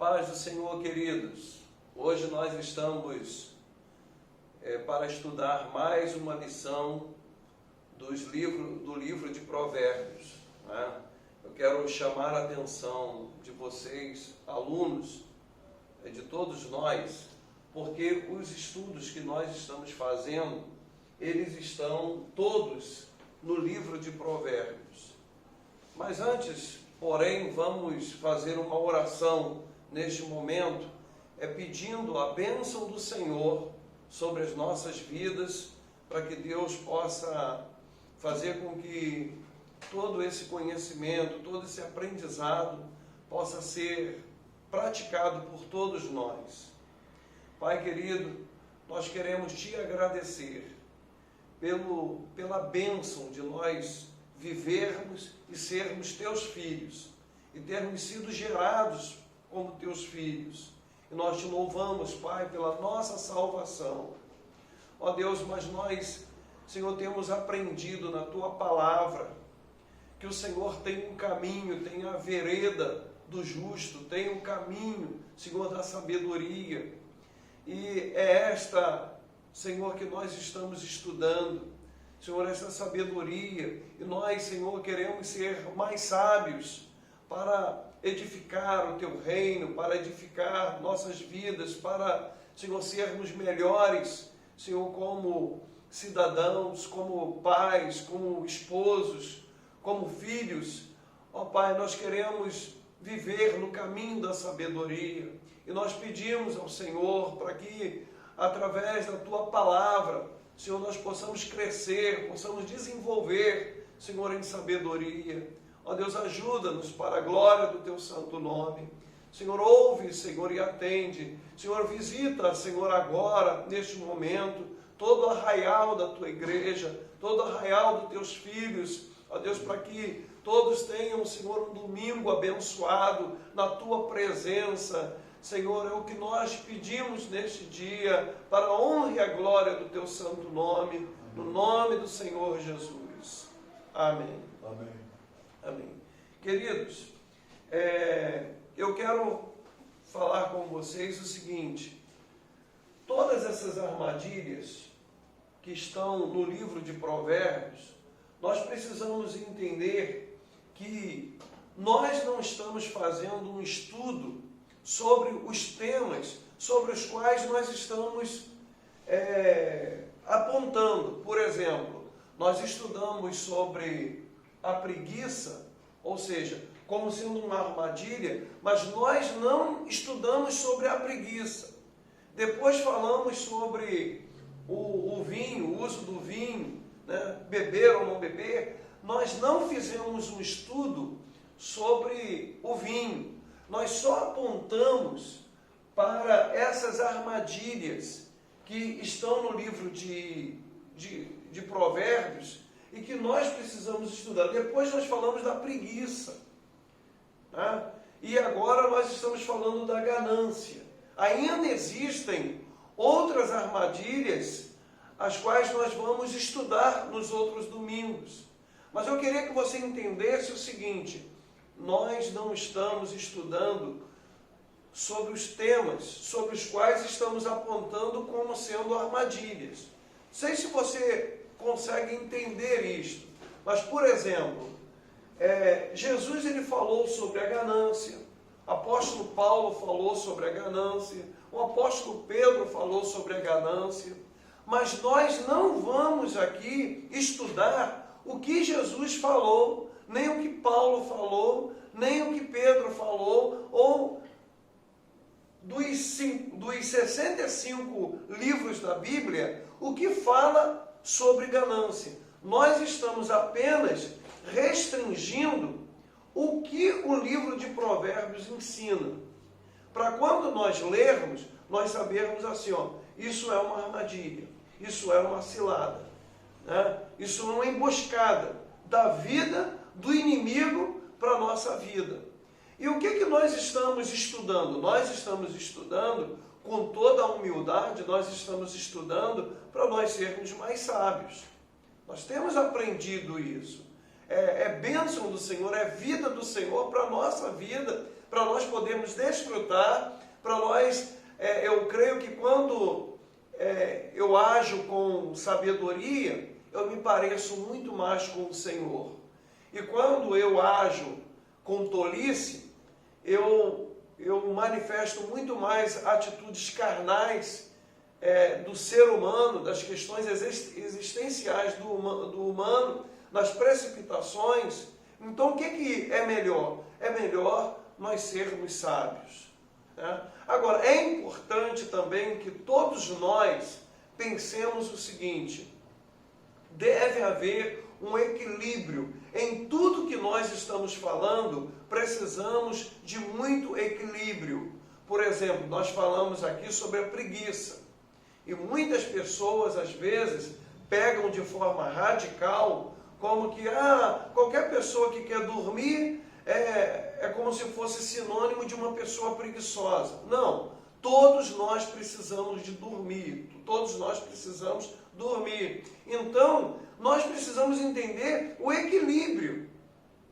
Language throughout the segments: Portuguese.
paz do Senhor, queridos. Hoje nós estamos para estudar mais uma lição do livro de Provérbios, né? Eu quero chamar a atenção de vocês, alunos, de todos nós, porque os estudos que nós estamos fazendo, eles estão todos no livro de Provérbios. Mas antes, porém, vamos fazer uma oração neste momento, pedindo a bênção do Senhor sobre as nossas vidas, para que Deus possa fazer com que todo esse conhecimento, todo esse aprendizado possa ser praticado por todos nós. Pai querido, nós queremos te agradecer pela bênção de nós vivermos e sermos teus filhos, e termos sido gerados como teus filhos. E nós te louvamos, Pai, pela nossa salvação. Ó Deus, mas nós, Senhor, temos aprendido na tua palavra que o Senhor tem um caminho, tem a vereda do justo, tem um caminho, Senhor, da sabedoria. E é esta, Senhor, que nós estamos estudando, Senhor, essa sabedoria. E nós, Senhor, queremos ser mais sábios para edificar o teu reino, para edificar nossas vidas, para, Senhor, sermos melhores, Senhor, como cidadãos, como pais, como esposos, como filhos. Ó Pai, nós queremos viver no caminho da sabedoria. E nós pedimos ao Senhor para que, através da tua palavra, Senhor, nós possamos crescer, possamos desenvolver, Senhor, em sabedoria. Ó Deus, ajuda-nos para a glória do teu santo nome. Senhor, ouve, Senhor, e atende. Senhor, visita, Senhor, agora, neste momento, todo o arraial da tua igreja, todo o arraial dos teus filhos. Ó Deus, para que todos tenham, Senhor, um domingo abençoado na tua presença. Senhor, é o que nós pedimos neste dia, para a honra e a glória do teu santo nome, no nome do Senhor Jesus. Amém. Amém. Amém. Queridos, eu quero falar com vocês o seguinte: todas essas armadilhas que estão no livro de Provérbios, nós precisamos entender que nós não estamos fazendo um estudo sobre os temas sobre os quais nós estamos apontando. Por exemplo, nós estudamos sobre a preguiça, ou seja, como sendo uma armadilha, mas nós não estudamos sobre a preguiça. Depois falamos sobre o vinho, o uso do vinho, né? Beber ou não beber. Nós não fizemos um estudo sobre o vinho. Nós só apontamos para essas armadilhas que estão no livro de Provérbios e que nós precisamos estudar. Depois nós falamos da preguiça, né? E agora nós estamos falando da ganância. Ainda existem outras armadilhas, as quais nós vamos estudar nos outros domingos. Mas eu queria que você entendesse o seguinte: nós não estamos estudando sobre os temas sobre os quais estamos apontando como sendo armadilhas. Não sei se você consegue entender isto, mas, por exemplo, Jesus ele falou sobre a ganância, o apóstolo Paulo falou sobre a ganância, o apóstolo Pedro falou sobre a ganância, mas nós não vamos aqui estudar o que Jesus falou, nem o que Paulo falou, nem o que Pedro falou, ou dos 65 livros da Bíblia, o que fala sobre ganância. Nós estamos apenas restringindo o que o livro de Provérbios ensina. Para quando nós lermos, nós sabermos assim, ó, isso é uma armadilha, isso é uma cilada, né? Isso é uma emboscada da vida do inimigo para a nossa vida. E o que nós estamos estudando? Nós estamos estudando com toda a humildade, nós estamos estudando para nós sermos mais sábios. Nós temos aprendido isso. é bênção do Senhor, é vida do Senhor para a nossa vida, para nós podermos desfrutar, para nós, eu creio que quando eu ajo com sabedoria, eu me pareço muito mais com o Senhor. E quando eu ajo com tolice, eu manifesto muito mais atitudes carnais do ser humano, das questões existenciais do humano, nas precipitações. Então, o que é melhor? É melhor nós sermos sábios. Né? Agora, é importante também que todos nós pensemos o seguinte: deve haver um equilíbrio. Em tudo que nós estamos falando, precisamos de muito equilíbrio. Por exemplo, nós falamos aqui sobre a preguiça. E muitas pessoas, às vezes, pegam de forma radical, como que qualquer pessoa que quer dormir é como se fosse sinônimo de uma pessoa preguiçosa. Não, todos nós precisamos de dormir, todos nós precisamos dormir. Então, nós precisamos entender o equilíbrio.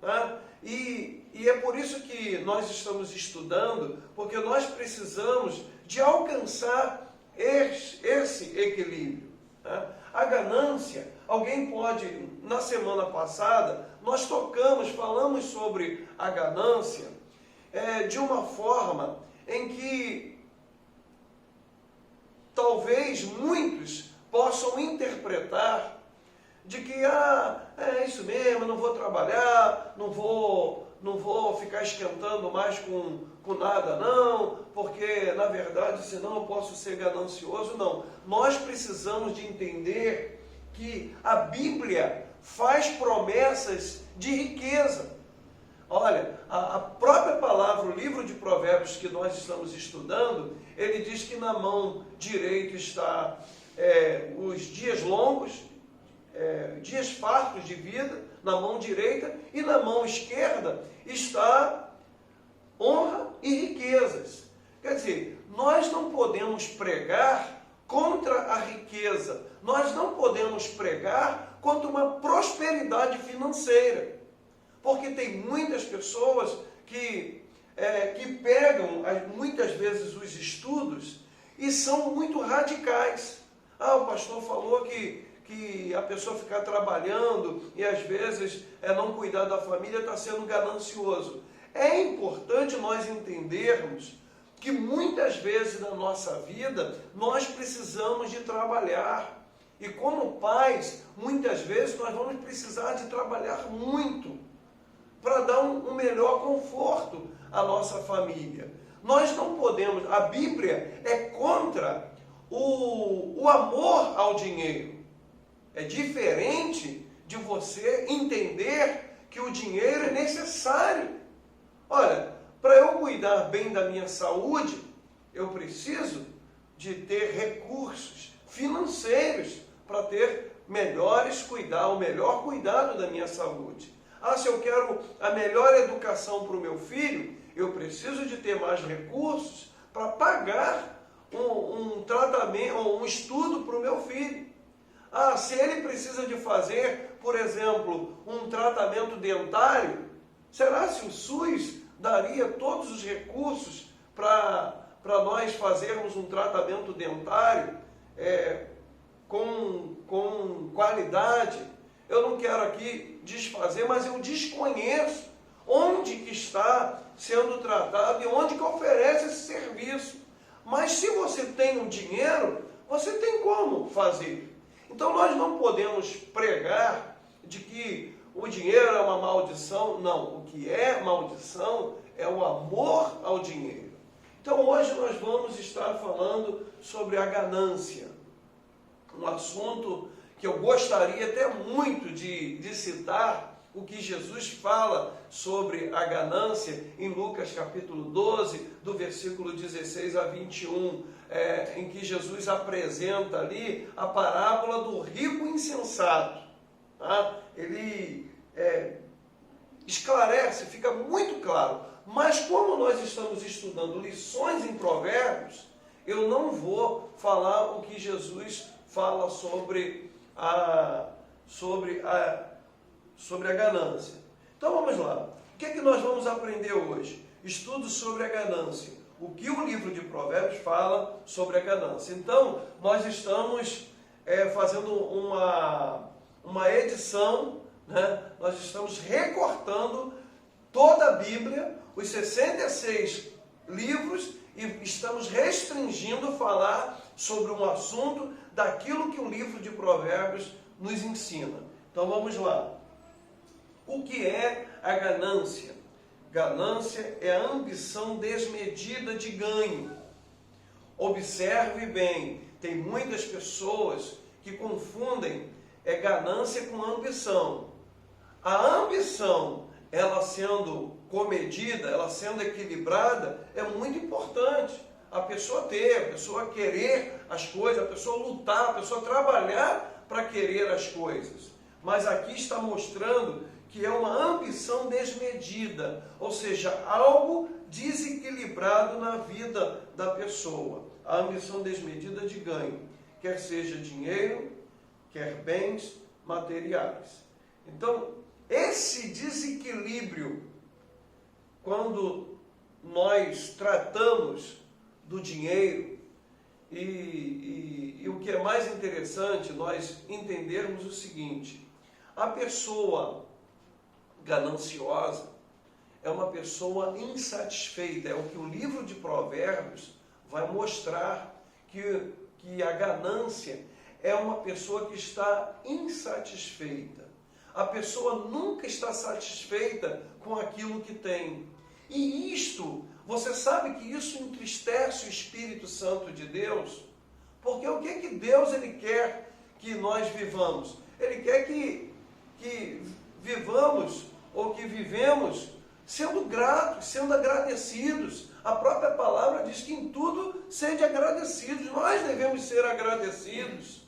Tá? E é por isso que nós estamos estudando, porque nós precisamos de alcançar esse equilíbrio. Tá? A ganância, alguém pode, na semana passada, nós falamos sobre a ganância de uma forma em que talvez muitos possam interpretar de que é isso mesmo, eu não vou trabalhar, não vou ficar esquentando mais com nada não, porque na verdade senão eu posso ser ganancioso. Não, nós precisamos de entender que a Bíblia faz promessas de riqueza. Olha, a própria palavra, o livro de Provérbios que nós estamos estudando, ele diz que na mão direita está os dias longos, dias fartos de vida, na mão direita, e na mão esquerda está honra e riquezas. Quer dizer, nós não podemos pregar contra a riqueza, nós não podemos pregar contra uma prosperidade financeira, porque tem muitas pessoas que pegam muitas vezes os estudos e são muito radicais. O pastor falou que a pessoa ficar trabalhando e às vezes não cuidar da família está sendo ganancioso. É importante nós entendermos que muitas vezes na nossa vida nós precisamos de trabalhar. E como pais, muitas vezes nós vamos precisar de trabalhar muito para dar um melhor conforto à nossa família. Nós não podemos, a Bíblia é contra o amor ao dinheiro. É diferente de você entender que o dinheiro é necessário. Olha, para eu cuidar bem da minha saúde, eu preciso de ter recursos financeiros para ter o melhor cuidado da minha saúde. Se eu quero a melhor educação para o meu filho, eu preciso de ter mais recursos para pagar um tratamento ou um estudo para o meu filho. Se ele precisa de fazer, por exemplo, um tratamento dentário, será se o SUS daria todos os recursos para nós fazermos um tratamento dentário com qualidade? Eu não quero aqui desfazer, mas eu desconheço onde que está sendo tratado e onde que oferece esse serviço. Mas se você tem o dinheiro, você tem como fazer. Então nós não podemos pregar de que o dinheiro é uma maldição. Não, o que é maldição é o amor ao dinheiro. Então hoje nós vamos estar falando sobre a ganância. Um assunto que eu gostaria até muito de citar, o que Jesus fala sobre a ganância em Lucas capítulo 12, do versículo 16 a 21, em que Jesus apresenta ali a parábola do rico insensato. Tá? Ele esclarece, fica muito claro. Mas como nós estamos estudando lições em Provérbios, eu não vou falar o que Jesus fala sobre sobre a ganância. Então vamos lá. O que é que nós vamos aprender hoje? Estudo sobre a ganância. O que o livro de Provérbios fala sobre a ganância. Então, nós estamos fazendo uma edição, né? Nós estamos recortando toda a Bíblia, os 66 livros, e estamos restringindo falar sobre um assunto daquilo que o livro de Provérbios nos ensina. Então vamos lá. O que é a ganância? Ganância é a ambição desmedida de ganho. Observe bem, tem muitas pessoas que confundem ganância com ambição. A ambição, ela sendo comedida, ela sendo equilibrada, é muito importante. A pessoa ter, a pessoa querer as coisas, a pessoa lutar, a pessoa trabalhar para querer as coisas. Mas aqui está mostrando que é uma ambição desmedida, ou seja, algo desequilibrado na vida da pessoa. A ambição desmedida de ganho, quer seja dinheiro, quer bens materiais. Então, esse desequilíbrio, quando nós tratamos do dinheiro, e o que é mais interessante, nós entendermos o seguinte: a pessoa gananciosa é uma pessoa insatisfeita. É o que o livro de Provérbios vai mostrar, que a ganância é uma pessoa que está insatisfeita. A pessoa nunca está satisfeita com aquilo que tem. E isto, você sabe que isso entristece o Espírito Santo de Deus? Porque o que Deus ele quer que nós vivamos? Ele quer que vivamos, ou que vivemos, sendo gratos, sendo agradecidos. A própria palavra diz que em tudo sede agradecidos. Nós devemos ser agradecidos.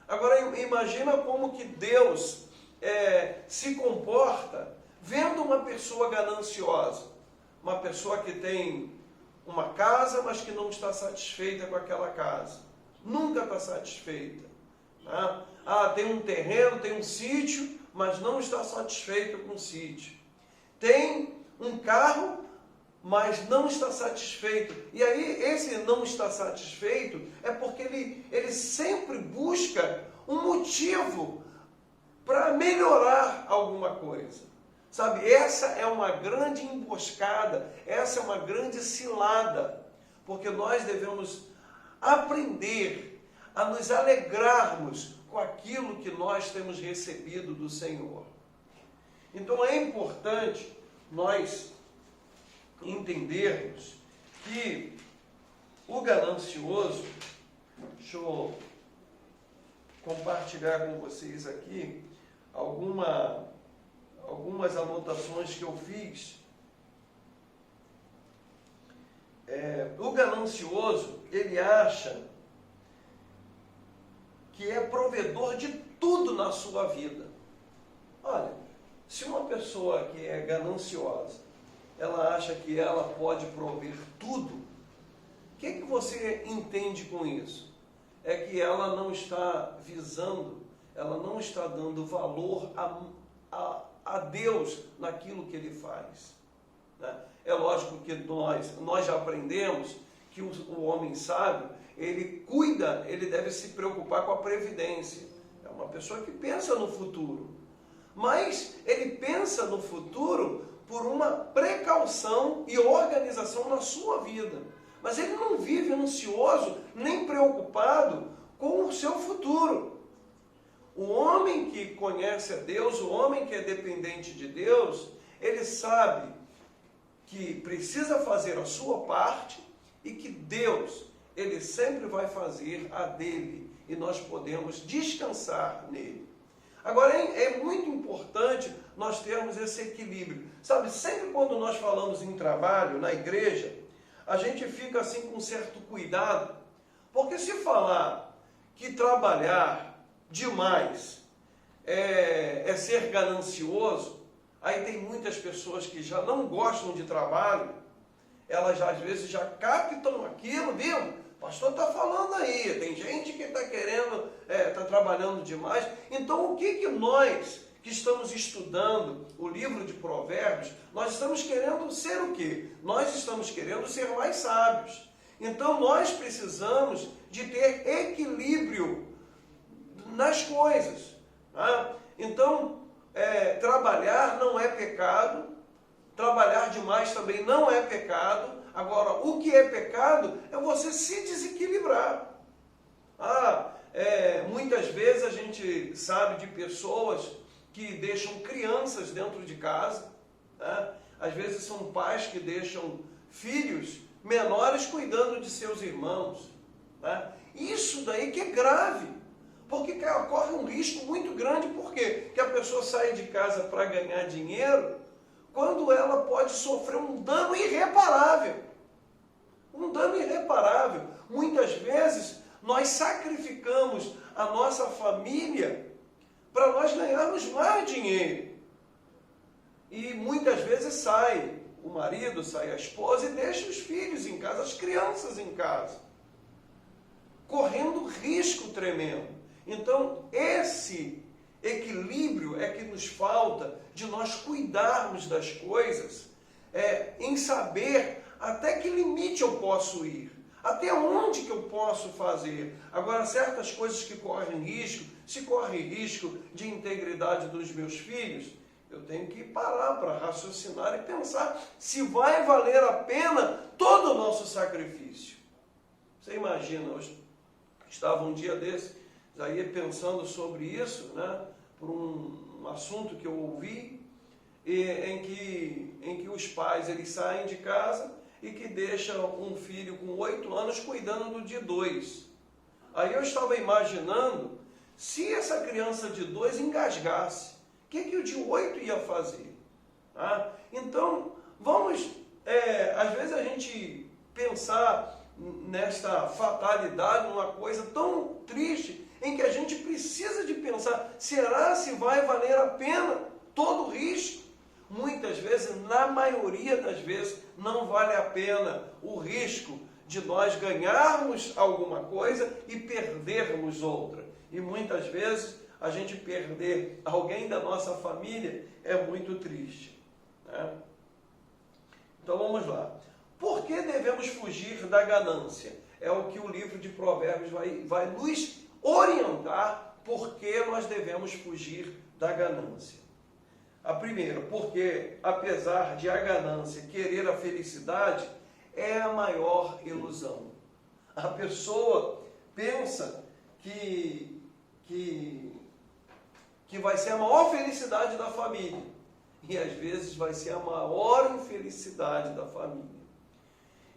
Agora imagina como que Deus se comporta vendo uma pessoa gananciosa, uma pessoa que tem uma casa, mas que não está satisfeita com aquela casa, nunca está satisfeita, né? Tem um terreno, tem um sítio, mas não está satisfeito com o sítio. Tem um carro, mas não está satisfeito. E aí esse não está satisfeito é porque ele sempre busca um motivo para melhorar alguma coisa. Sabe, essa é uma grande emboscada, essa é uma grande cilada, porque nós devemos aprender a nos alegrarmos com aquilo que nós temos recebido do Senhor. Então é importante nós entendermos que o ganancioso, deixa eu compartilhar com vocês aqui algumas anotações que eu fiz. O ganancioso, ele acha que é provedor de tudo na sua vida. Olha, se uma pessoa que é gananciosa, ela acha que ela pode prover tudo, o que você entende com isso? É que ela não está visando, ela não está dando valor a Deus naquilo que Ele faz, né? É lógico que nós já aprendemos que o homem sábio, ele cuida, ele deve se preocupar com a previdência. É uma pessoa que pensa no futuro. Mas ele pensa no futuro por uma precaução e organização na sua vida. Mas ele não vive ansioso nem preocupado com o seu futuro. O homem que conhece a Deus, o homem que é dependente de Deus, ele sabe que precisa fazer a sua parte e que Deus, Ele sempre vai fazer a dele e nós podemos descansar nele. Agora, é muito importante nós termos esse equilíbrio. Sabe, sempre quando nós falamos em trabalho, na igreja, a gente fica assim com um certo cuidado, porque se falar que trabalhar demais é ser ganancioso, aí tem muitas pessoas que já não gostam de trabalho, elas já, às vezes já captam aquilo, viu? O pastor está falando aí, tem gente que está querendo, está trabalhando demais. Então o que nós que estamos estudando o livro de Provérbios, nós estamos querendo ser o quê? Nós estamos querendo ser mais sábios. Então nós precisamos de ter equilíbrio nas coisas. Tá? Então, trabalhar não é pecado, trabalhar demais também não é pecado. Agora, o que é pecado é você se desequilibrar. Muitas vezes a gente sabe de pessoas que deixam crianças dentro de casa, né? Às vezes são pais que deixam filhos menores cuidando de seus irmãos, né? Isso daí que é grave, porque corre um risco muito grande. Por quê? Porque a pessoa sai de casa para ganhar dinheiro, quando ela pode sofrer um dano irreparável. Um dano irreparável. Muitas vezes nós sacrificamos a nossa família para nós ganharmos mais dinheiro. E muitas vezes sai o marido, sai a esposa e deixa os filhos em casa, as crianças em casa, correndo risco tremendo. Então, esse equilíbrio é que nos falta de nós cuidarmos das coisas, em saber até que limite eu posso ir, até onde que eu posso fazer. Agora, certas coisas que correm risco, se corre risco de integridade dos meus filhos, eu tenho que parar para raciocinar e pensar se vai valer a pena todo o nosso sacrifício. Você imagina, eu estava um dia desse, aí pensando sobre isso, né, por um assunto que eu ouvi, em que os pais eles saem de casa e que deixam um filho com 8 anos cuidando de 2. Aí eu estava imaginando, se essa criança de 2 engasgasse, o que o de 8 ia fazer? Então, vamos, às vezes a gente pensar nesta fatalidade, numa coisa tão triste, em que a gente precisa de pensar, será se vai valer a pena todo o risco? Muitas vezes, na maioria das vezes, não vale a pena o risco de nós ganharmos alguma coisa e perdermos outra. E muitas vezes, a gente perder alguém da nossa família é muito triste, né? Então vamos lá. Por que devemos fugir da ganância? É o que o livro de Provérbios vai nos orientar por que nós devemos fugir da ganância. A primeira, porque apesar de a ganância querer a felicidade, é a maior ilusão. A pessoa pensa que vai ser a maior felicidade da família. E às vezes vai ser a maior infelicidade da família.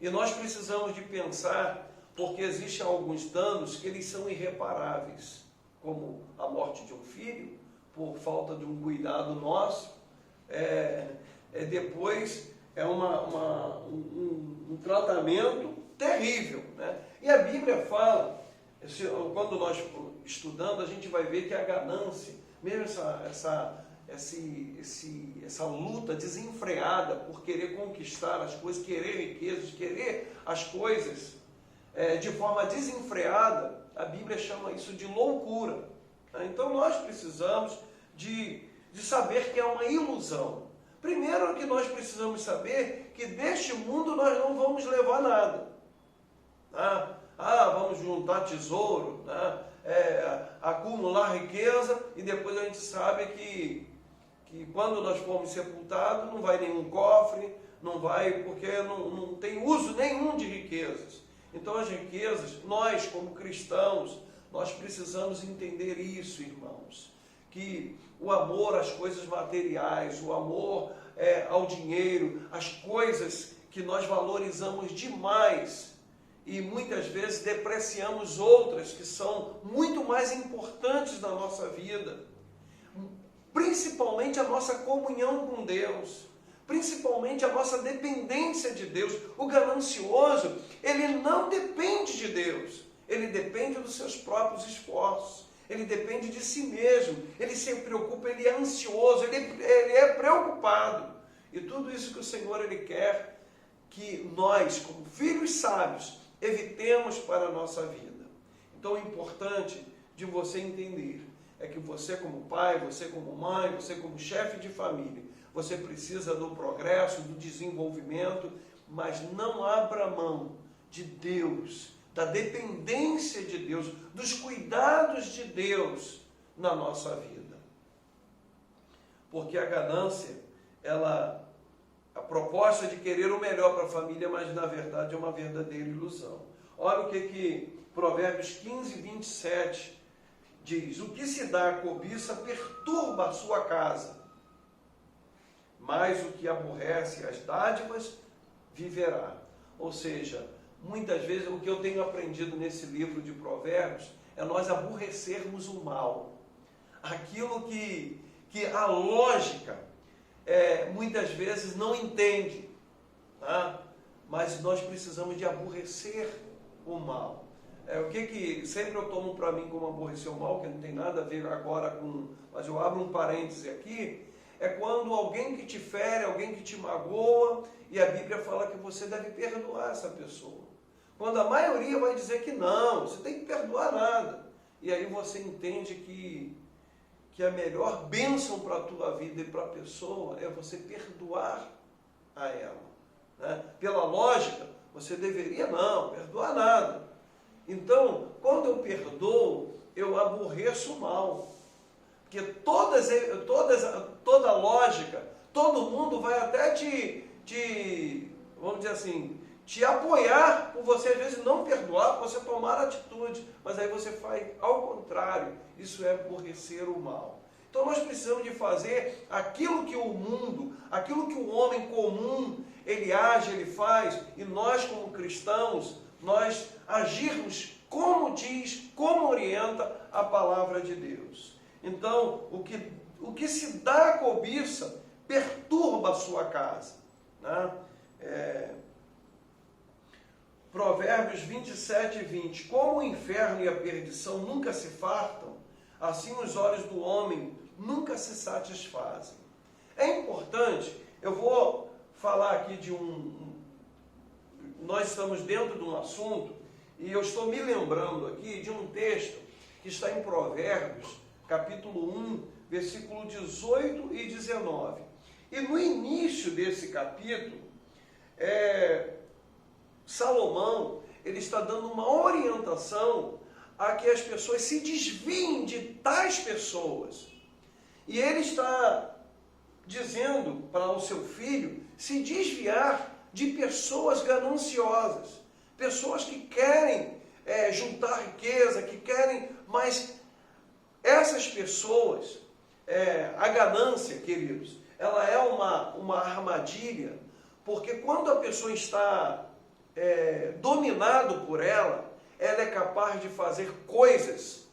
E nós precisamos de pensar, porque existem alguns danos que eles são irreparáveis, como a morte de um filho, por falta de um cuidado nosso, depois é um tratamento terrível, né? E a Bíblia fala, quando nós estudando, a gente vai ver que a ganância, mesmo essa luta desenfreada por querer conquistar as coisas, querer riquezas, querer as coisas de forma desenfreada, a Bíblia chama isso de loucura. Então nós precisamos de saber que é uma ilusão. Primeiro que nós precisamos saber que deste mundo nós não vamos levar nada. Vamos juntar tesouro, né? Acumular riqueza, e depois a gente sabe que quando nós formos sepultados não vai nenhum cofre, não vai, porque não tem uso nenhum de riquezas. Então as riquezas, nós como cristãos, nós precisamos entender isso, irmãos, que o amor às coisas materiais, o amor ao dinheiro, as coisas que nós valorizamos demais e muitas vezes depreciamos outras que são muito mais importantes na nossa vida, principalmente a nossa comunhão com Deus, principalmente a nossa dependência de Deus. O ganancioso, ele não depende de Deus, ele depende dos seus próprios esforços, ele depende de si mesmo, ele se preocupa, ele é ansioso, ele é preocupado. E tudo isso que o Senhor ele quer que nós, como filhos sábios, evitemos para a nossa vida. Então, o importante de você entender é que você como pai, você como mãe, você como chefe de família, você precisa do progresso, do desenvolvimento, mas não abra mão de Deus, da dependência de Deus, dos cuidados de Deus na nossa vida. Porque a ganância, a proposta de querer o melhor para a família, mas na verdade é uma verdadeira ilusão. Olha o que Provérbios 15, 27 diz: o que se dá à cobiça perturba a sua casa, mas o que aborrece as dádivas viverá. Ou seja, muitas vezes o que eu tenho aprendido nesse livro de Provérbios é nós aborrecermos o mal. Aquilo que a lógica muitas vezes não entende, tá? Mas nós precisamos de aborrecer o mal. O que sempre eu tomo para mim como aborrecer o mal, que não tem nada a ver agora com... Mas eu abro um parêntese aqui, é quando alguém que te fere, alguém que te magoa, e a Bíblia fala que você deve perdoar essa pessoa. Quando a maioria vai dizer que não, você tem que perdoar nada. E aí você entende que a melhor bênção para a tua vida e para a pessoa é você perdoar a ela. Né? Pela lógica, você deveria não perdoar nada. Então, quando eu perdoo, eu aborreço o mal. Porque toda lógica, todo mundo vai até vamos dizer assim, te apoiar por você às vezes não perdoar, por você tomar atitude, mas aí você faz ao contrário. Isso é aborrecer o mal. Então nós precisamos de fazer aquilo que o mundo, aquilo que o homem comum, ele age, ele faz, e nós como cristãos, nós agirmos como diz, como orienta a palavra de Deus. Então, o que se dá à cobiça perturba a sua casa. Né? Provérbios 27 e 20. Como o inferno e a perdição nunca se fartam, assim os olhos do homem nunca se satisfazem. É importante, eu vou falar aqui nós estamos dentro de um assunto, e eu estou me lembrando aqui de um texto que está em Provérbios, capítulo 1, versículo 18 e 19. E no início desse capítulo, Salomão, ele está dando uma orientação a que as pessoas se desviem de tais pessoas. E ele está dizendo para o seu filho se desviar de pessoas gananciosas, pessoas que querem juntar riqueza, que querem, mas essas pessoas, a ganância, queridos, ela é uma armadilha, porque quando a pessoa está dominado por ela, ela é capaz de fazer coisas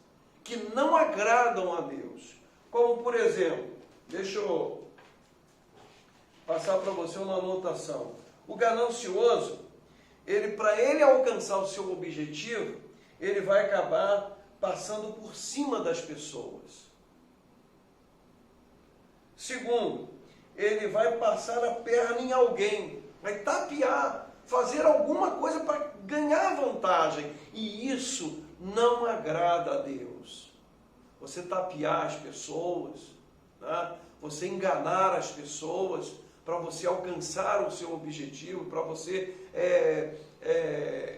que não agradam a Deus. Como, por exemplo, deixa eu passar para você uma anotação. O ganancioso, para ele alcançar o seu objetivo, ele vai acabar passando por cima das pessoas. Segundo, ele vai passar a perna em alguém, vai tapear, fazer alguma coisa para ganhar vantagem. E isso não agrada a Deus. Você tapear as pessoas, né? Você enganar as pessoas para você alcançar o seu objetivo, para você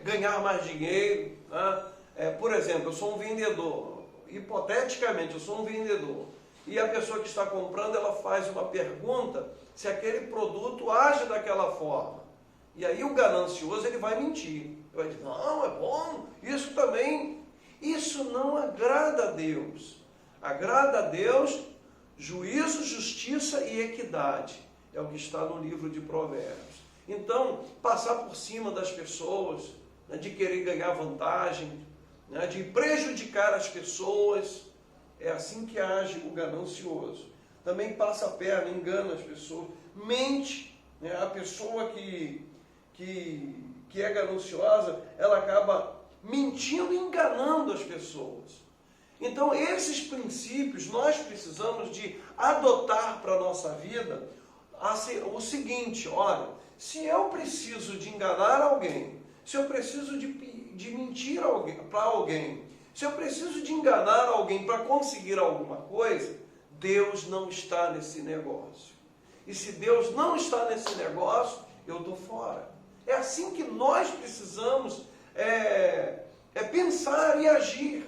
ganhar mais dinheiro. Né? Por exemplo, eu sou um vendedor. Hipoteticamente, eu sou um vendedor. E a pessoa que está comprando, ela faz uma pergunta se aquele produto age daquela forma. E aí o ganancioso, ele vai mentir. Ele vai dizer, não, é bom, isso também. Isso não agrada a Deus. Agrada a Deus juízo, justiça e equidade. É o que está no livro de Provérbios. Então, passar por cima das pessoas, né, de querer ganhar vantagem, né, de prejudicar as pessoas, é assim que age o ganancioso. Também passa a perna, engana as pessoas, mente. Né, a pessoa que é gananciosa, ela acaba mentindo e enganando as pessoas. Então, esses princípios nós precisamos de adotar para a nossa vida o seguinte: olha, se eu preciso de enganar alguém, se eu preciso de mentir para alguém, se eu preciso de enganar alguém para conseguir alguma coisa, Deus não está nesse negócio. E se Deus não está nesse negócio, eu estou fora. É assim que nós precisamos pensar e agir.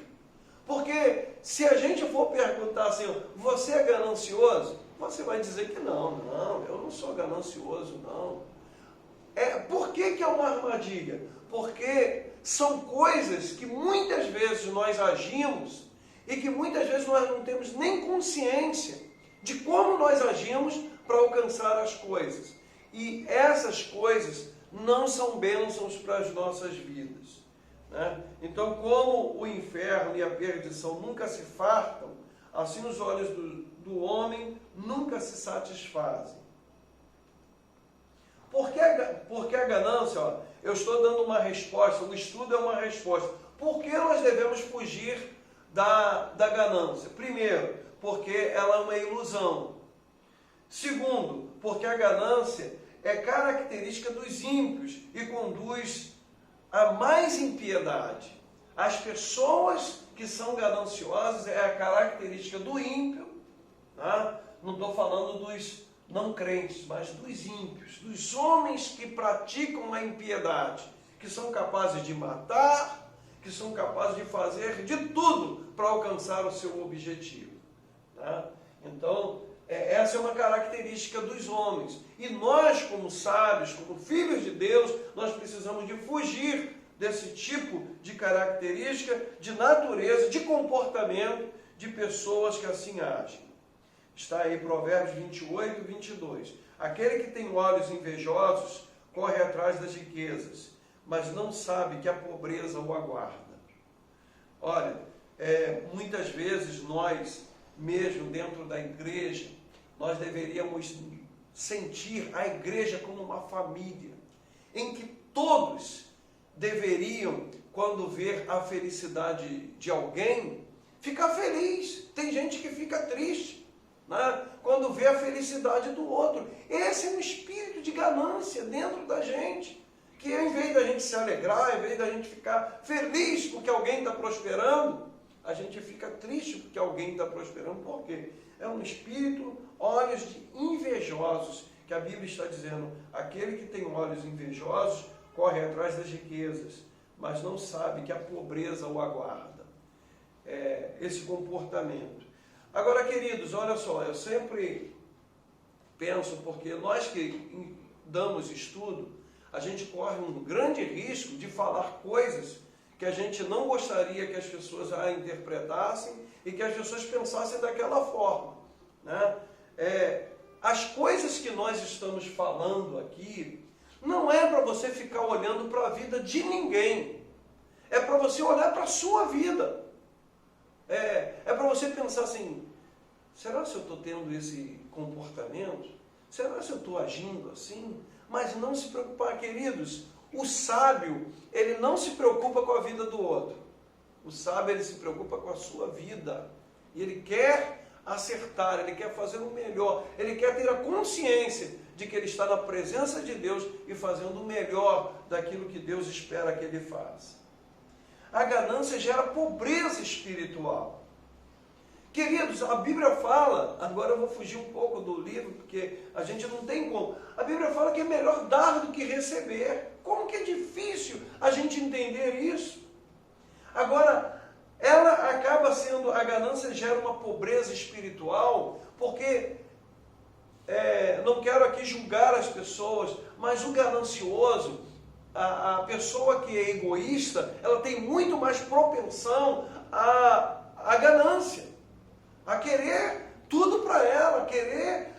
Porque se a gente for perguntar assim, você é ganancioso? Você vai dizer que não, eu não sou ganancioso, não. Por que é uma armadilha? Porque são coisas que muitas vezes nós agimos e que muitas vezes nós não temos nem consciência de como nós agimos para alcançar as coisas. E essas coisas não são bênçãos para as nossas vidas, né? Então, como o inferno e a perdição nunca se fartam, assim os olhos do homem nunca se satisfazem. Porque a ganância, eu estou dando uma resposta, o estudo é uma resposta. Por que nós devemos fugir da ganância? Primeiro, porque ela é uma ilusão. Segundo, porque a ganância é característica dos ímpios e conduz a mais impiedade. As pessoas que são gananciosas é a característica do ímpio, tá? Não estou falando dos não crentes, mas dos ímpios, dos homens que praticam a impiedade, que são capazes de matar, que são capazes de fazer de tudo para alcançar o seu objetivo, tá? Então, essa é uma característica dos homens. E nós, como sábios, como filhos de Deus, nós precisamos de fugir desse tipo de característica, de natureza, de comportamento de pessoas que assim agem. Está aí Provérbios 28, 22. Aquele que tem olhos invejosos corre atrás das riquezas, mas não sabe que a pobreza o aguarda. Olha, muitas vezes nós, mesmo dentro da igreja, nós deveríamos sentir a igreja como uma família, em que todos deveriam, quando ver a felicidade de alguém, ficar feliz. Tem gente que fica triste, né, quando vê a felicidade do outro. Esse é um espírito de ganância dentro da gente, que em vez da gente se alegrar, em vez da gente ficar feliz porque alguém está prosperando, a gente fica triste porque alguém está prosperando. Por quê? É um espírito, olhos de invejosos, que a Bíblia está dizendo, aquele que tem olhos invejosos corre atrás das riquezas, mas não sabe que a pobreza o aguarda. Esse comportamento. Agora, queridos, olha só, eu sempre penso, porque nós que damos estudo, a gente corre um grande risco de falar coisas que a gente não gostaria que as pessoas a interpretassem e que as pessoas pensassem daquela forma, né? As coisas que nós estamos falando aqui não é para você ficar olhando para a vida de ninguém, é para você olhar para a sua vida, é para você pensar assim, será que eu estou tendo esse comportamento? Será que eu estou agindo assim? Mas não se preocupar, queridos. O sábio, ele não se preocupa com a vida do outro. O sábio, ele se preocupa com a sua vida. E ele quer acertar, ele quer fazer o melhor. Ele quer ter a consciência de que ele está na presença de Deus e fazendo o melhor daquilo que Deus espera que ele faça. A ganância gera pobreza espiritual. Queridos, a Bíblia fala, agora eu vou fugir um pouco do livro, porque a gente não tem como. A Bíblia fala que é melhor dar do que receber. Como que é difícil a gente entender isso? Agora, ela acaba sendo, a ganância gera uma pobreza espiritual, porque, não quero aqui julgar as pessoas, mas o ganancioso, a pessoa que é egoísta, ela tem muito mais propensão à ganância, a querer tudo para ela, querer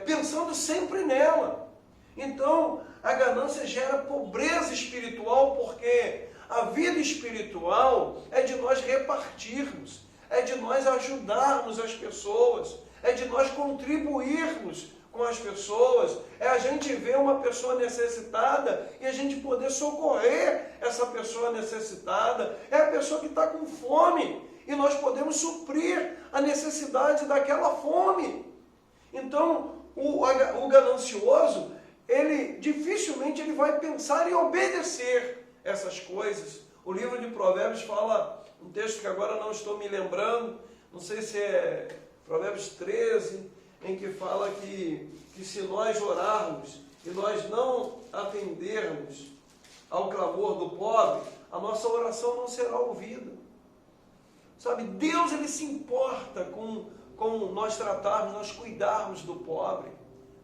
pensando sempre nela. Então, a ganância gera pobreza espiritual, porque a vida espiritual é de nós repartirmos, é de nós ajudarmos as pessoas, é de nós contribuirmos com as pessoas, é a gente ver uma pessoa necessitada e a gente poder socorrer essa pessoa necessitada, é a pessoa que está com fome e nós podemos suprir a necessidade daquela fome. Então, o ganancioso, ele dificilmente ele vai pensar em obedecer essas coisas, O livro de Provérbios fala, um texto que agora não estou me lembrando, não sei se é Provérbios 13, em que fala que se nós orarmos e nós não atendermos ao clamor do pobre, a nossa oração não será ouvida. Sabe, Deus ele se importa com nós tratarmos, nós cuidarmos do pobre,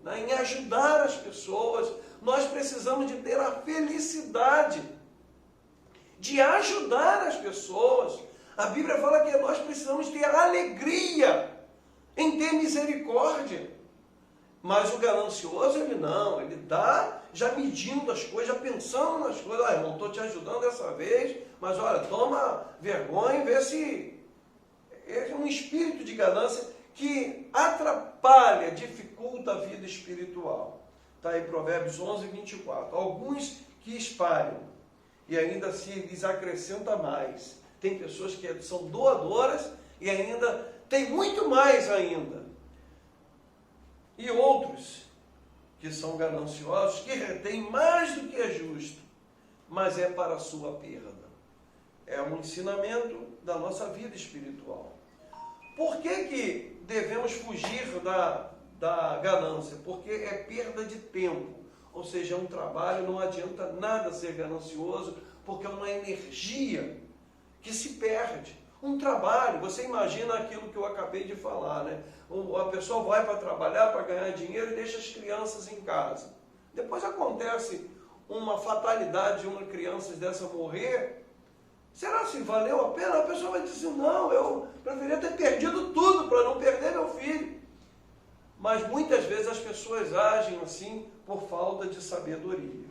né, em ajudar as pessoas. Nós precisamos de ter a felicidade de ajudar as pessoas. A Bíblia fala que nós precisamos ter alegria em ter misericórdia. Mas o ganancioso, ele não, ele dá já medindo as coisas, já pensando nas coisas. Ah, irmão, estou te ajudando dessa vez, mas olha, toma vergonha e vê se... É um espírito de ganância que atrapalha, dificulta a vida espiritual. Está aí Provérbios 11, 24. Alguns que espalham e ainda se lhes acrescenta mais. Tem pessoas que são doadoras e ainda tem muito mais ainda. E outros que são gananciosos, que retêm mais do que é justo, mas é para a sua perda. É um ensinamento da nossa vida espiritual. Por que devemos fugir da ganância? Porque é perda de tempo. Ou seja, é um trabalho, não adianta nada ser ganancioso, porque é uma energia que se perde. Um trabalho, você imagina aquilo que eu acabei de falar, né? A pessoa vai para trabalhar, para ganhar dinheiro e deixa as crianças em casa. Depois acontece uma fatalidade de uma criança dessa morrer. Será que valeu a pena? A pessoa vai dizer, não, eu preferia ter perdido tudo para não perder meu filho. Mas muitas vezes as pessoas agem assim por falta de sabedoria.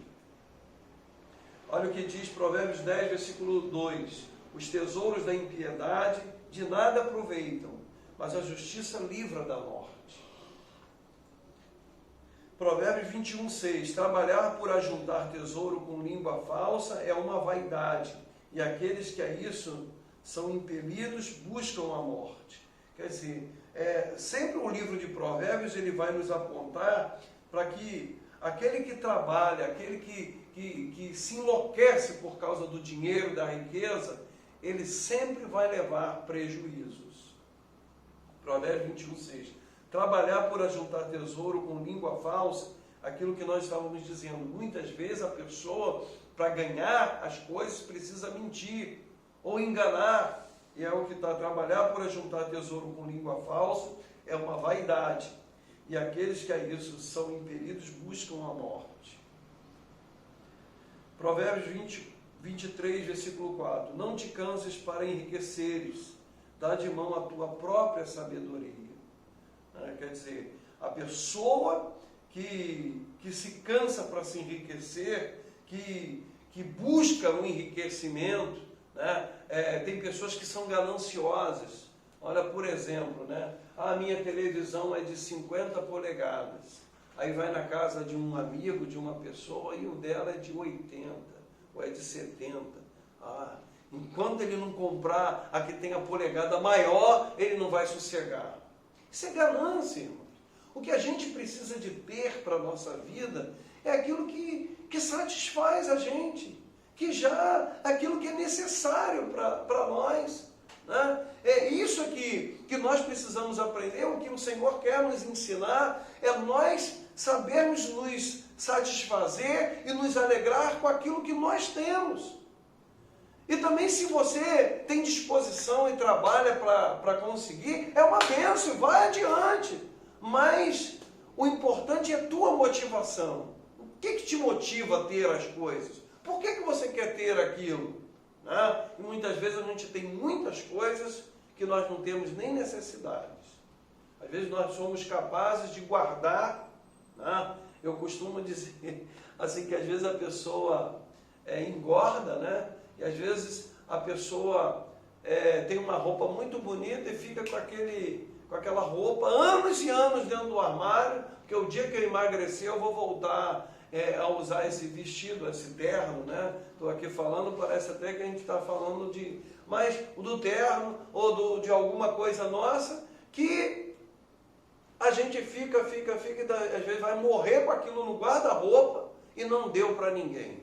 Olha o que diz Provérbios 10, versículo 2. Os tesouros da impiedade de nada aproveitam, mas a justiça livra da morte. Provérbios 21, 6. Trabalhar por ajuntar tesouro com língua falsa é uma vaidade, e aqueles que a isso são impelidos buscam a morte. Quer dizer, sempre o livro de Provérbios ele vai nos apontar para que aquele que trabalha, aquele que se enlouquece por causa do dinheiro, da riqueza, ele sempre vai levar prejuízos. Provérbios 21, 6. Trabalhar por ajuntar tesouro com língua falsa, aquilo que nós estávamos dizendo, muitas vezes a pessoa, para ganhar as coisas, precisa mentir ou enganar. E é o que está, trabalhar por ajuntar tesouro com língua falsa é uma vaidade. E aqueles que a isso são impelidos buscam a morte. Provérbios 23, versículo 4. Não te canses para enriqueceres, dá de mão a tua própria sabedoria. Quer dizer, a pessoa que se cansa para se enriquecer, que busca o enriquecimento, né? Tem pessoas que são gananciosas. Olha, por exemplo, né? A minha televisão é de 50 polegadas. Aí vai na casa de um amigo, de uma pessoa, e o dela é de 80, ou é de 70. Enquanto ele não comprar a que tem a polegada maior, ele não vai sossegar. Isso é ganância, irmão. O que a gente precisa de ter para a nossa vida é aquilo que satisfaz a gente, aquilo que é necessário para nós. Né? É isso aqui que nós precisamos aprender, o que o Senhor quer nos ensinar, é nós sabermos nos satisfazer e nos alegrar com aquilo que nós temos. E também, se você tem disposição e trabalha para conseguir, é uma bênção, vai adiante. Mas o importante é a tua motivação. O que te motiva a ter as coisas? Por que você quer ter aquilo? Né? E muitas vezes a gente tem muitas coisas que nós não temos nem necessidades. Às vezes nós somos capazes de guardar. Né? Eu costumo dizer assim, que às vezes a pessoa engorda, né? E às vezes a pessoa tem uma roupa muito bonita e fica com aquela roupa anos e anos dentro do armário, porque o dia que eu emagrecer eu vou voltar a usar esse vestido, esse terno, né? Estou aqui falando, parece até que a gente está falando mas do terno ou de alguma coisa nossa, que a gente fica, e às vezes vai morrer com aquilo no guarda-roupa e não deu para ninguém.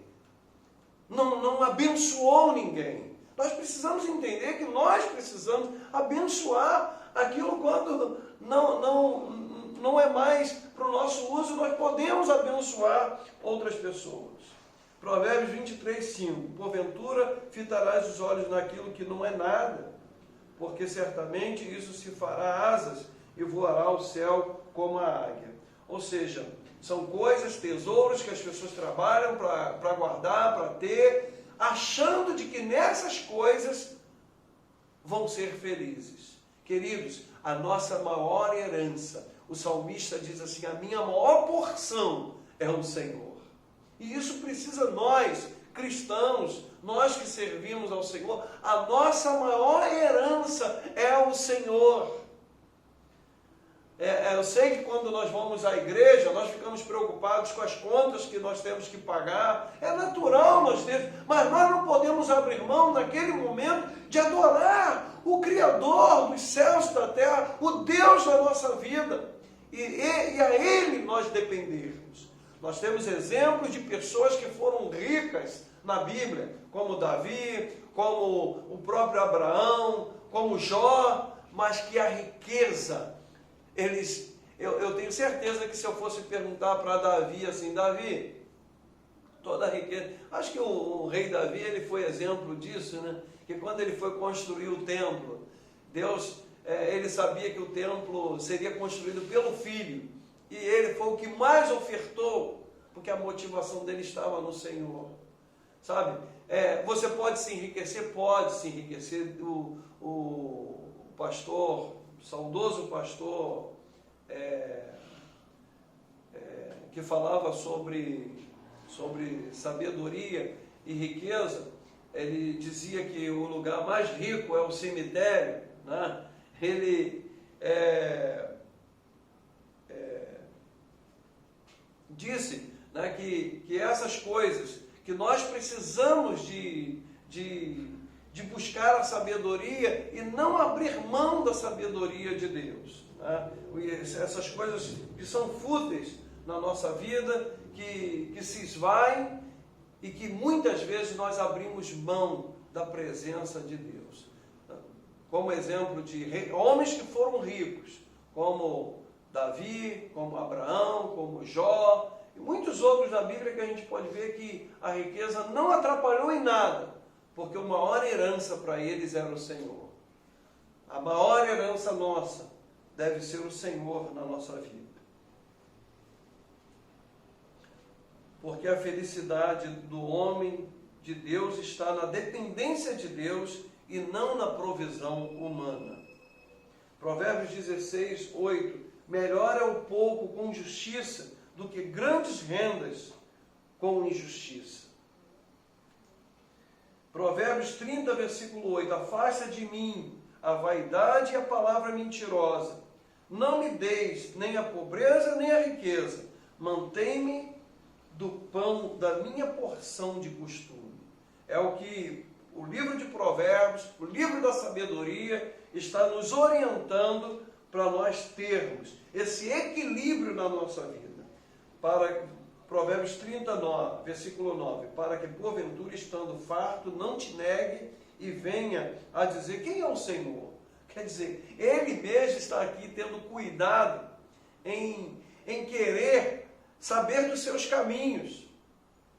não abençoou ninguém. Nós precisamos entender que nós precisamos abençoar aquilo quando não é mais para o nosso uso, nós podemos abençoar outras pessoas. Provérbios 23, 5. Porventura fitarás os olhos naquilo que não é nada, porque certamente isso se fará asas e voará ao céu como a águia. Ou seja, são coisas, tesouros que as pessoas trabalham para guardar, para ter, achando de que nessas coisas vão ser felizes. Queridos, a nossa maior herança, o salmista diz assim, a minha maior porção é o Senhor. E isso precisa nós, cristãos, nós que servimos ao Senhor, a nossa maior herança é o Senhor. Eu sei que quando nós vamos à igreja, nós ficamos preocupados com as contas que nós temos que pagar. É natural nós termos, mas nós não podemos abrir mão naquele momento de adorar o Criador dos céus e da terra, o Deus da nossa vida. E a Ele nós dependermos. Nós temos exemplos de pessoas que foram ricas na Bíblia, como Davi, como o próprio Abraão, como Jó, mas que a riqueza, eu tenho certeza que se eu fosse perguntar para Davi assim, Davi, toda a riqueza, acho que o rei Davi, ele foi exemplo disso, né? Que quando ele foi construir o templo, Deus, ele sabia que o templo seria construído pelo filho, e ele foi o que mais ofertou, porque a motivação dele estava no Senhor, sabe? Você pode se enriquecer? Pode se enriquecer. O pastor, o saudoso pastor, que falava sobre sabedoria e riqueza, ele dizia que o lugar mais rico é o cemitério, né? Ele disse, né, que essas coisas, que nós precisamos de buscar a sabedoria e não abrir mão da sabedoria de Deus, né? Essas coisas que são fúteis na nossa vida, que se esvaem e que muitas vezes nós abrimos mão da presença de Deus. Como exemplo de homens que foram ricos, como Davi, como Abraão, como Jó, e muitos outros na Bíblia que a gente pode ver que a riqueza não atrapalhou em nada, porque a maior herança para eles era o Senhor. A maior herança nossa deve ser o Senhor na nossa vida. Porque a felicidade do homem de Deus está na dependência de Deus e não na provisão humana. Provérbios 16, 8. Melhor é o pouco com justiça do que grandes rendas com injustiça. Provérbios 30, versículo 8. Afasta de mim a vaidade e a palavra mentirosa. Não me deis nem a pobreza nem a riqueza. Mantém-me do pão da minha porção de costume. É o que o livro de Provérbios, o livro da sabedoria, está nos orientando para nós termos esse equilíbrio na nossa vida. Para Provérbios 39, versículo 9, para que porventura estando farto não te negue e venha a dizer quem é o Senhor. Quer dizer, Ele mesmo está aqui tendo cuidado em querer saber dos seus caminhos,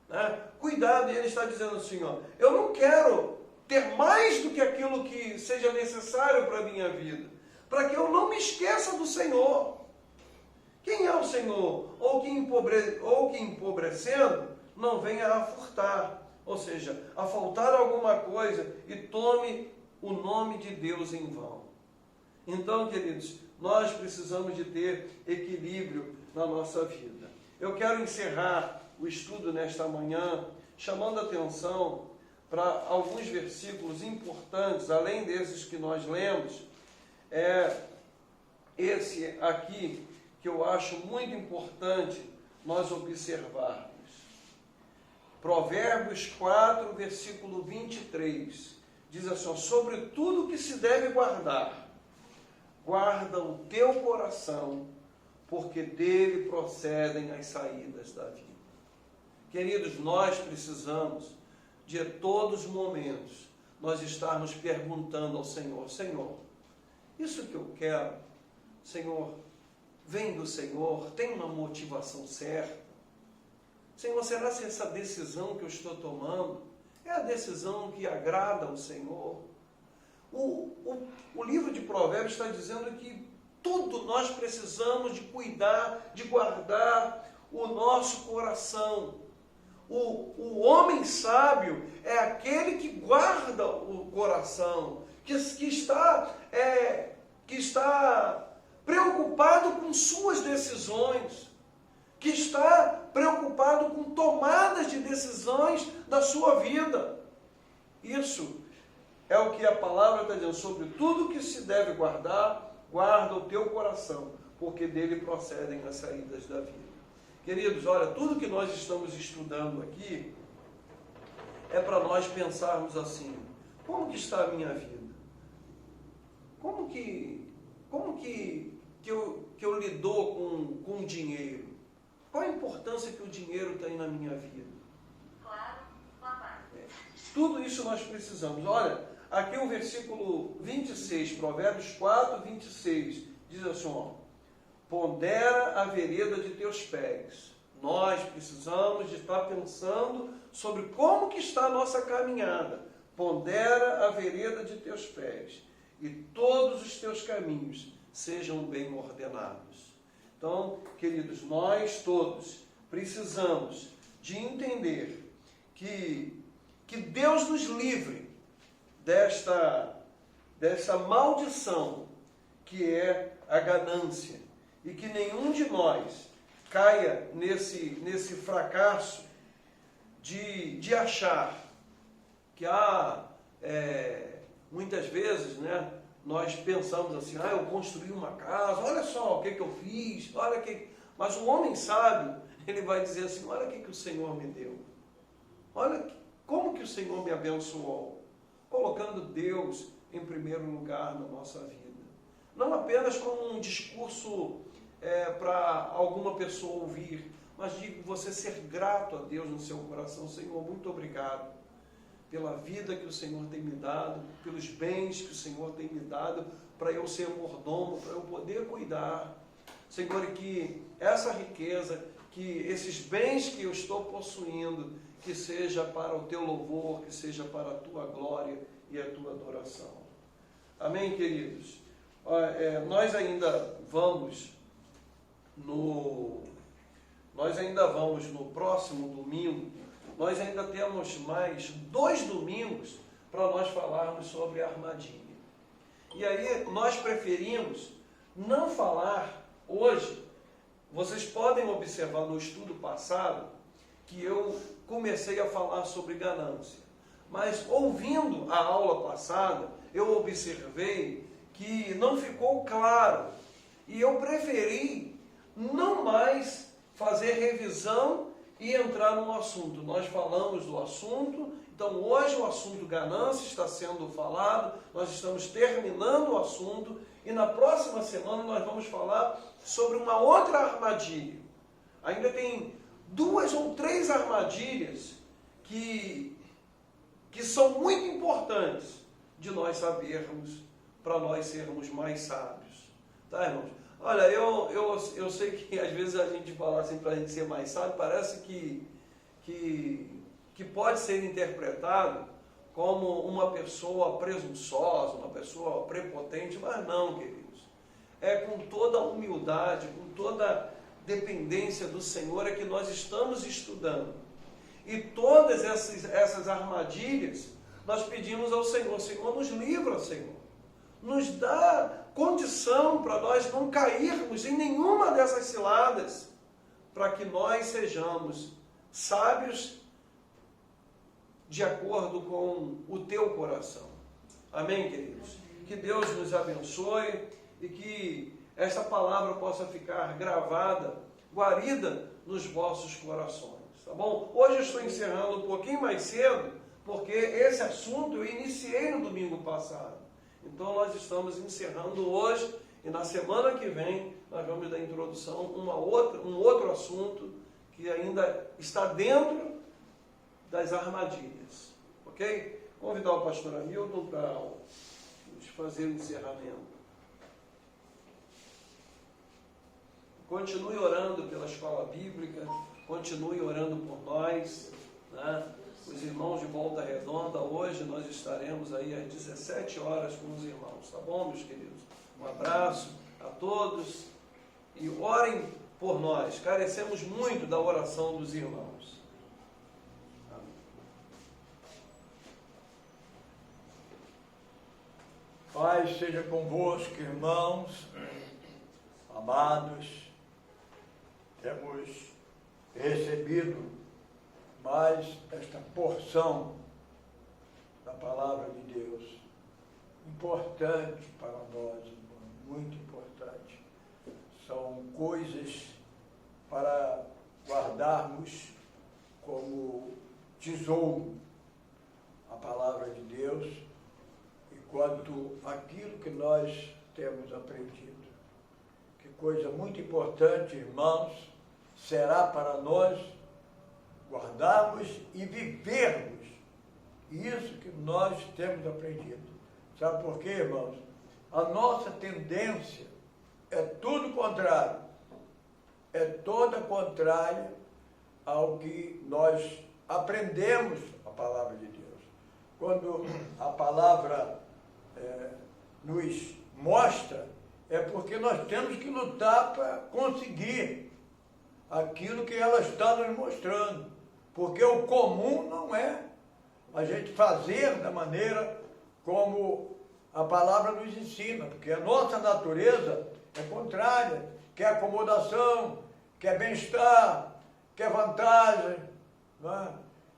né? Cuidado, e Ele está dizendo assim, ó, eu não quero ter mais do que aquilo que seja necessário para a minha vida, para que eu não me esqueça do Senhor. Quem é o Senhor? Ou que empobrecendo não venha a furtar, ou seja, a faltar alguma coisa e tome o nome de Deus em vão. Então, queridos, nós precisamos de ter equilíbrio na nossa vida. Eu quero encerrar o estudo nesta manhã chamando a atenção para alguns versículos importantes, além desses que nós lemos. Esse aqui que eu acho muito importante nós observarmos. Provérbios 4, versículo 23, diz assim, sobre tudo que se deve guardar, guarda o teu coração, porque dele procedem as saídas da vida. Queridos, nós precisamos de todos os momentos nós estarmos perguntando ao Senhor, Senhor, isso que eu quero, Senhor, vem do Senhor, tem uma motivação certa? Senhor, será que essa decisão que eu estou tomando é a decisão que agrada ao Senhor? O livro de Provérbios está dizendo que tudo nós precisamos de cuidar, de guardar o nosso coração. O homem sábio é aquele que guarda o coração, que está preocupado com suas decisões, que está preocupado com tomadas de decisões da sua vida. Isso é o que a palavra está dizendo, sobre tudo que se deve guardar, guarda o teu coração, porque dele procedem as saídas da vida. Queridos, olha, tudo que nós estamos estudando aqui é para nós pensarmos assim, como que está a minha vida? Como que eu lido com o dinheiro? Qual a importância que o dinheiro tem na minha vida? Claro, papai. Tudo isso nós precisamos. Olha, aqui o versículo 26, Provérbios 4, 26, diz assim, ó, pondera a vereda de teus pés. Nós precisamos de estar pensando sobre como que está a nossa caminhada. Pondera a vereda de teus pés, e todos os teus caminhos sejam bem ordenados. Então, queridos, nós todos precisamos de entender que Deus nos livre desta maldição que é a ganância, e que nenhum de nós caia nesse fracasso de achar que muitas vezes, né, nós pensamos assim, eu construí uma casa, olha só o que eu fiz, mas o homem sábio, ele vai dizer assim, olha o que o Senhor me deu, olha como que o Senhor me abençoou, colocando Deus em primeiro lugar na nossa vida. Não apenas como um discurso para alguma pessoa ouvir, mas de você ser grato a Deus no seu coração. Senhor, muito obrigado pela vida que o Senhor tem me dado, pelos bens que o Senhor tem me dado, para eu ser mordomo, para eu poder cuidar. Senhor, e que essa riqueza, que esses bens que eu estou possuindo, que seja para o teu louvor, que seja para a tua glória e a tua adoração. Amém, queridos? Nós ainda vamos no próximo domingo, nós ainda temos mais 2 domingos para nós falarmos sobre a armadilha. E aí nós preferimos não falar hoje. Vocês podem observar no estudo passado que eu comecei a falar sobre ganância. Mas ouvindo a aula passada, eu observei que não ficou claro. E eu preferi não mais fazer revisão e entrar no assunto. Nós falamos do assunto, então hoje o assunto ganância está sendo falado, nós estamos terminando o assunto e na próxima semana nós vamos falar sobre uma outra armadilha. Ainda tem 2 ou 3 armadilhas que são muito importantes de nós sabermos, para nós sermos mais sábios. Tá, irmãos? Olha, eu sei que às vezes a gente fala assim para a gente ser mais sábio, parece que pode ser interpretado como uma pessoa presunçosa, uma pessoa prepotente, mas não, queridos. É com toda a humildade, com toda a dependência do Senhor é que nós estamos estudando. E todas essas armadilhas, nós pedimos ao Senhor, Senhor, nos livra, Senhor. Nos dá condição para nós não cairmos em nenhuma dessas ciladas, para que nós sejamos sábios de acordo com o teu coração. Amém, queridos? Que Deus nos abençoe e que essa palavra possa ficar gravada, guarida nos vossos corações, tá bom? Hoje eu estou encerrando um pouquinho mais cedo, porque esse assunto eu iniciei no domingo passado. Então nós estamos encerrando hoje e na semana que vem nós vamos dar introdução a um outro assunto que ainda está dentro das armadilhas. Ok? Convidar o pastor Hamilton para nos fazer o encerramento. Continue orando pela escola bíblica, continue orando por nós, né? Os irmãos de Volta Redonda, hoje nós estaremos aí às 17 horas com os irmãos, tá bom, meus queridos? Um abraço a todos e orem por nós, carecemos muito da oração dos irmãos. Amém. Paz seja convosco, irmãos, amados. Temos recebido mais esta porção da palavra de Deus, importante para nós, muito importante. São coisas para guardarmos como tesouro a palavra de Deus e quanto aquilo que nós temos aprendido. Que coisa muito importante, irmãos, será para nós guardarmos e vivermos isso que nós temos aprendido. Sabe por quê, irmãos? A nossa tendência é tudo contrário. É toda contrária ao que nós aprendemos a palavra de Deus. Quando a palavra nos mostra, é porque nós temos que lutar para conseguir aquilo que ela está nos mostrando. Porque o comum não é a gente fazer da maneira como a palavra nos ensina, porque a nossa natureza é contrária, quer acomodação, quer bem-estar, quer vantagem, não é?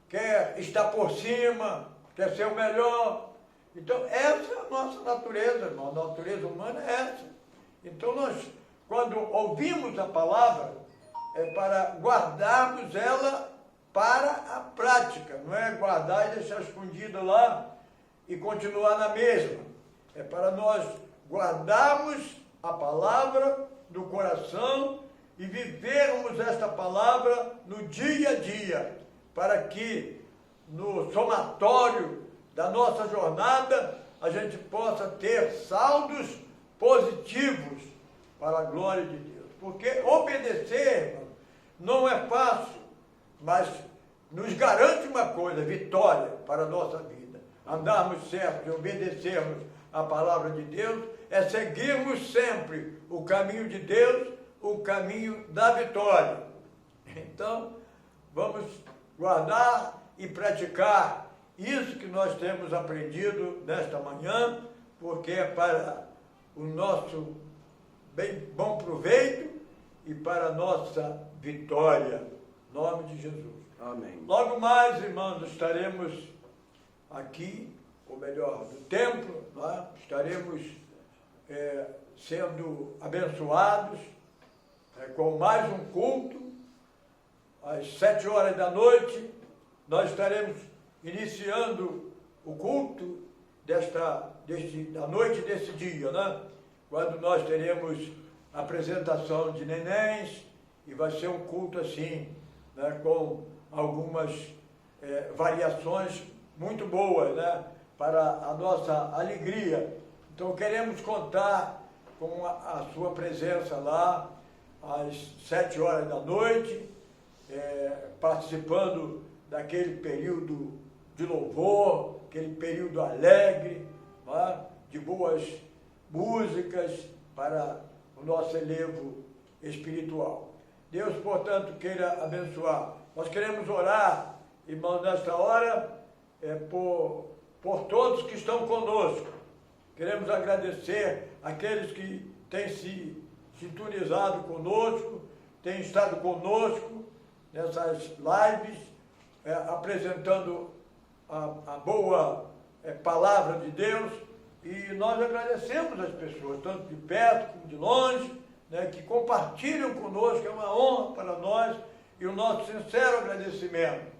Quer estar por cima, quer ser o melhor. Então, essa é a nossa natureza, irmão. A natureza humana é essa. Então, nós, quando ouvimos a palavra, é para guardarmos ela para a prática, não é guardar e deixar escondido lá e continuar na mesma. É para nós guardarmos a palavra do coração e vivermos esta palavra no dia a dia, para que no somatório da nossa jornada a gente possa ter saldos positivos para a glória de Deus. Porque obedecer, irmão, não é fácil, mas nos garante uma coisa, vitória para a nossa vida. Andarmos certo e obedecermos a palavra de Deus é seguirmos sempre o caminho de Deus, o caminho da vitória. Então, vamos guardar e praticar isso que nós temos aprendido nesta manhã, porque é para o nosso bom proveito e para a nossa vitória. Em nome de Jesus. Amém. Logo mais, irmãos, estaremos aqui, ou melhor, no templo, né? Estaremos sendo abençoados com mais um culto. Às 7 horas da noite, nós estaremos iniciando o culto da noite desse dia, né? Quando nós teremos a apresentação de nenéns, e vai ser um culto assim, né, com algumas variações muito boas, né, para a nossa alegria. Então queremos contar com a sua presença lá às 7 horas da noite, participando daquele período de louvor, aquele período alegre, né, de boas músicas para o nosso elevo espiritual. Deus, portanto, queira abençoar. Nós queremos orar, irmãos, nesta hora, por todos que estão conosco. Queremos agradecer aqueles que têm se sintonizado conosco, têm estado conosco nessas lives, apresentando a boa palavra de Deus, e nós agradecemos as pessoas, tanto de perto como de longe, né, que compartilham conosco. É uma honra para nós e o nosso sincero agradecimento.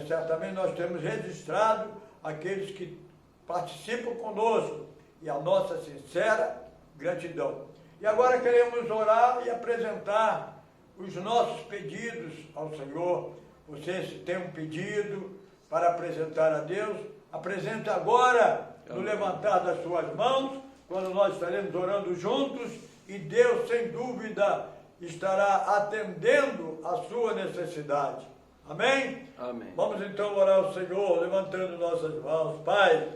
Certamente nós temos registrado aqueles que participam conosco e a nossa sincera gratidão. E agora queremos orar e apresentar os nossos pedidos ao Senhor. Você, se tem um pedido para apresentar a Deus, apresente agora no levantar das suas mãos, quando nós estaremos orando juntos, e Deus, sem dúvida, estará atendendo a sua necessidade. Amém? Amém. Vamos então orar ao Senhor, levantando nossas mãos. Pai,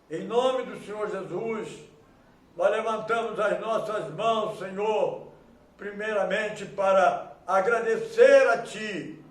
em nome do Senhor Jesus, nós levantamos as nossas mãos, Senhor, primeiramente para agradecer a Ti,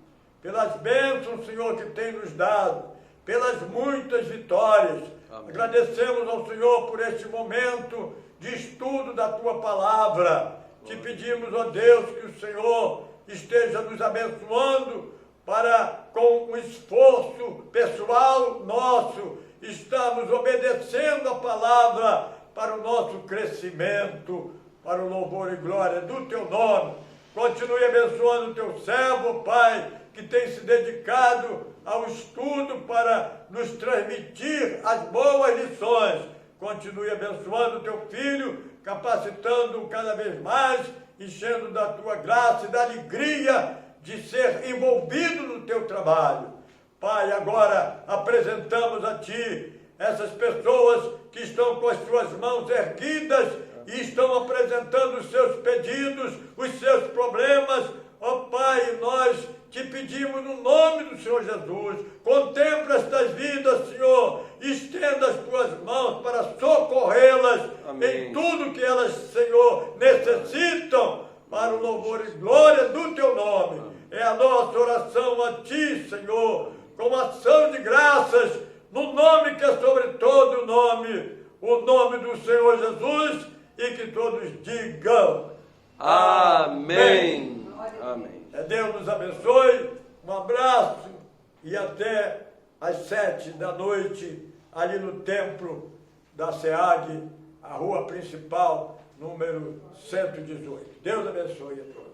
pelas bênçãos, Senhor, que tem nos dado, pelas muitas vitórias. Amém. Agradecemos ao Senhor por este momento de estudo da Tua Palavra. Te pedimos, ó Deus, que o Senhor esteja nos abençoando para, com um esforço pessoal nosso, estamos obedecendo a palavra para o nosso crescimento, para o louvor e glória do Teu nome. Continue abençoando o Teu servo, Pai, que tem se dedicado ao estudo para nos transmitir as boas lições. Continue abençoando o Teu filho, capacitando-o cada vez mais, enchendo da Tua graça e da alegria de ser envolvido no Teu trabalho. Pai, agora apresentamos a Ti essas pessoas que estão com as suas mãos erguidas e estão apresentando os seus pedidos, os seus problemas. Ó Pai, nós Te pedimos no nome do Senhor Jesus, contempla estas vidas, Senhor, estenda as Tuas mãos para socorrê-las em tudo que elas, Senhor, necessitam, para o louvor e glória do Teu nome. É a nossa oração a Ti, Senhor, com ação de graças, no nome que é sobre todo o nome do Senhor Jesus, e que todos digam amém. Amém. Deus nos abençoe, um abraço e até às 7 da noite, ali no templo da SEAG, a rua principal, número 118. Deus abençoe a todos.